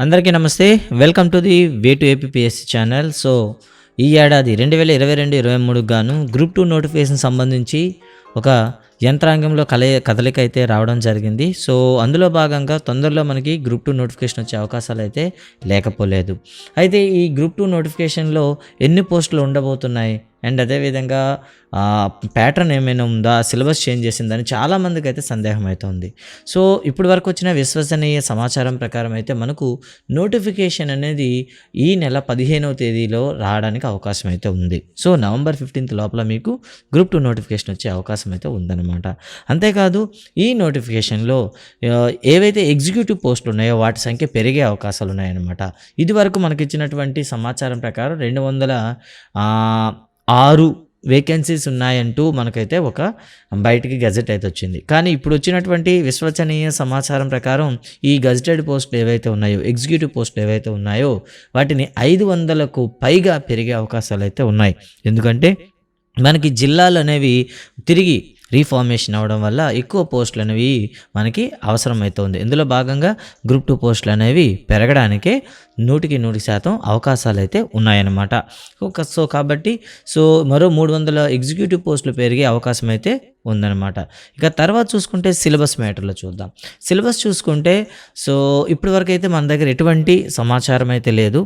అందరికీ నమస్తే. Welcome to the way to APSC channel. So ఈ ఏడాది 2022-23 గాను గ్రూప్ 2 నోటిఫికేషన్ సంబంధించి ఒక యంత్రాంగంలో కదలిక అయితే రావడం జరిగింది. సో అందులో భాగంగా తొందరలో మనకి గ్రూప్ 2 నోటిఫికేషన్ వచ్చే అవకాశాలు అయితే లేకపోలేదు. అయితే ఈ గ్రూప్ 2 నోటిఫికేషన్లో ఎన్ని పోస్టులు ఉండబోతున్నాయి అండ్ అదేవిధంగా ప్యాటర్న్ ఏమైనా ఉందా, సిలబస్ చేంజ్ చేసిందని చాలామందికి అయితే సందేహం అయితే ఉంది. సో ఇప్పటి వరకు వచ్చిన విశ్వసనీయ సమాచారం ప్రకారం అయితే మనకు నోటిఫికేషన్ అనేది ఈ నెల 15వ తేదీలో రావడానికి అవకాశం అయితే ఉంది. సో నవంబర్ 15th లోపల మీకు గ్రూప్ 2 నోటిఫికేషన్ వచ్చే అవకాశం అయితే ఉందన్నమాట. అంతేకాదు ఈ నోటిఫికేషన్లో ఏవైతే ఎగ్జిక్యూటివ్ పోస్టులు ఉన్నాయో వాటి సంఖ్య పెరిగే అవకాశాలు ఉన్నాయన్నమాట. ఇది వరకు మనకి ఇచ్చినటువంటి సమాచారం ప్రకారం 206 వేకెన్సీస్ ఉన్నాయంటూ మనకైతే ఒక బయటికి గజెట్ అయితే వచ్చింది. కానీ ఇప్పుడు వచ్చినటువంటి విశ్వసనీయ సమాచారం ప్రకారం ఈ గజెటెడ్ పోస్టులు ఏవైతే ఉన్నాయో, ఎగ్జిక్యూటివ్ పోస్టులు ఏవైతే ఉన్నాయో వాటిని 500కు పైగా పెరిగే అవకాశాలు అయితే ఉన్నాయి. ఎందుకంటే మనకి జిల్లాలు అనేవి తిరిగి రీఫార్మేషన్ అవ్వడం వల్ల ఎక్కువ పోస్టులు అనేవి మనకి అవసరం అవుతుంది. ఇందులో భాగంగా గ్రూప్ 2 పోస్టులు అనేవి పెరగడానికే 100% అవకాశాలు అయితే ఉన్నాయన్నమాట. సో కాబట్టి మరో 300 ఎగ్జిక్యూటివ్ పోస్టులు పెరిగే అవకాశం అయితే ఉందన్నమాట. ఇక తర్వాత చూసుకుంటే సిలబస్ మ్యాటర్లో చూద్దాం. సిలబస్ చూసుకుంటే ఇప్పటి వరకు అయితే మన దగ్గర ఎటువంటి సమాచారం అయితే లేదు.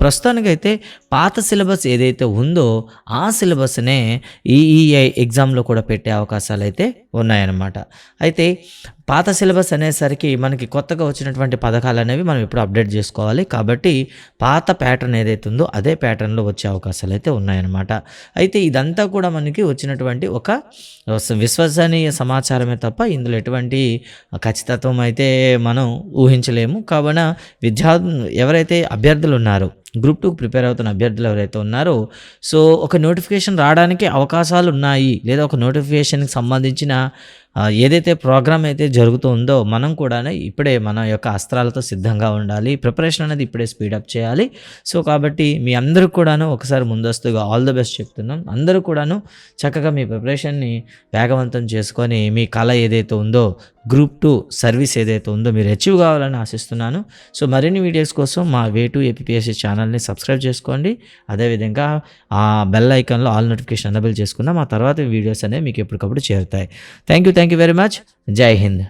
ప్రస్తుతానికైతే పాత సిలబస్ ఏదైతే ఉందో ఆ సిలబస్నే ఈఈఐ ఎగ్జామ్లో కూడా పెట్టే అవకాశాలు అయితే ఉన్నాయన్నమాట. అయితే పాత సిలబస్ అనేసరికి మనకి కొత్తగా వచ్చినటువంటి పథకాలు అనేవి మనం ఇప్పుడు అప్డేట్ చేసుకోవాలి. కాబట్టి పాత ప్యాటర్న్ ఏదైతే ఉందో అదే ప్యాటర్న్లో వచ్చే అవకాశాలు అయితే ఉన్నాయన్నమాట. అయితే ఇదంతా కూడా మనకి వచ్చినటువంటి ఒక విశ్వసనీయ సమాచారమే తప్ప ఇందులో ఎటువంటి ఖచ్చితత్వం అయితే మనం ఊహించలేము. కావున ఎవరైతే అభ్యర్థులు ఉన్నారో గ్రూప్ 2 ప్రిపేర్ అవుతున్న అభ్యర్థులు ఎవరైతే ఉన్నారో ఒక నోటిఫికేషన్ రావడానికి అవకాశాలు ఉన్నాయి, లేదా ఒక నోటిఫికేషన్కి సంబంధించిన ఏదైతే ప్రోగ్రామ్ అయితే జరుగుతుందో మనం కూడా ఇప్పుడే మన యొక్క అస్త్రాలతో సిద్ధంగా ఉండాలి. ప్రిపరేషన్ అనేది ఇప్పుడే స్పీడప్ చేయాలి. కాబట్టి మీ అందరూ కూడాను ఒకసారి ముందస్తుగా ఆల్ ద బెస్ట్ చెప్తున్నాం. అందరూ కూడాను చక్కగా మీ ప్రిపరేషన్ని వేగవంతం చేసుకొని మీ కళ ఏదైతే ఉందో గ్రూప్ 2 సర్వీస్ ఏదైతే ఉందో మీరు అచీవ్ కావాలని ఆశిస్తున్నాను. మరిన్ని వీడియోస్ కోసం మా వే టు ఏపీఎస్సీ ఛానల్ని సబ్స్క్రైబ్ చేసుకోండి. అదేవిధంగా ఆ బెల్ ఐకాన్లో ఆల్ నోటిఫికేషన్ ఎనేబుల్ చేసుకుందాం. ఆ తర్వాత వీడియోస్ అనేవి మీకు ఎప్పటికప్పుడు చేరుతాయి. Thank you very much. జై హింద్.